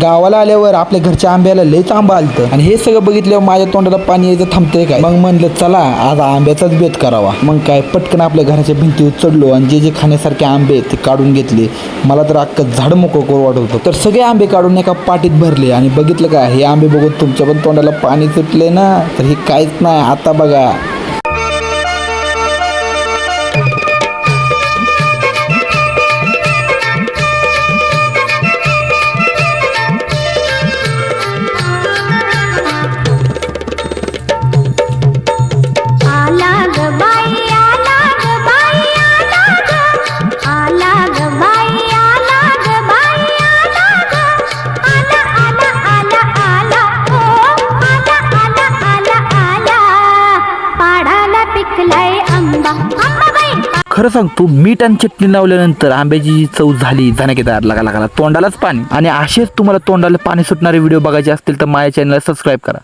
गावाला आल्यावर आपल्या घरच्या आंब्याला लयच आंबा आलतं आणि हे सगळं बघितल्यावर माझ्या तोंडाला पाणी यायचं थांबतंय काय. मग म्हणलं चला आज आंब्याचाच बेत करावा. मग काय पटकन आपल्या घराच्या भिंतीवर चढलो आणि जे जे खाण्यासारखे आंबे ते काढून घेतले. मला तर अख्खं झाड मोकळं करू वाटत होतं. तर सगळे आंबे काढून एका पाटीत भरले आणि बघितलं का हे आंबे बघून तुमच्या पण तोंडाला पाणी सुटले ना. तर हे काहीच नाही. आता बघा खरं सांगतो मीठ आणि चटणी लावल्यानंतर आंब्याची जी चव झाली झणकेदार लागा तोंडालाच पाणी. आणि असेच तुम्हाला तोंडाला पाणी सुटणारे व्हिडिओ बघायचे असतील तर माझ्या चॅनलला सबस्क्राईब करा.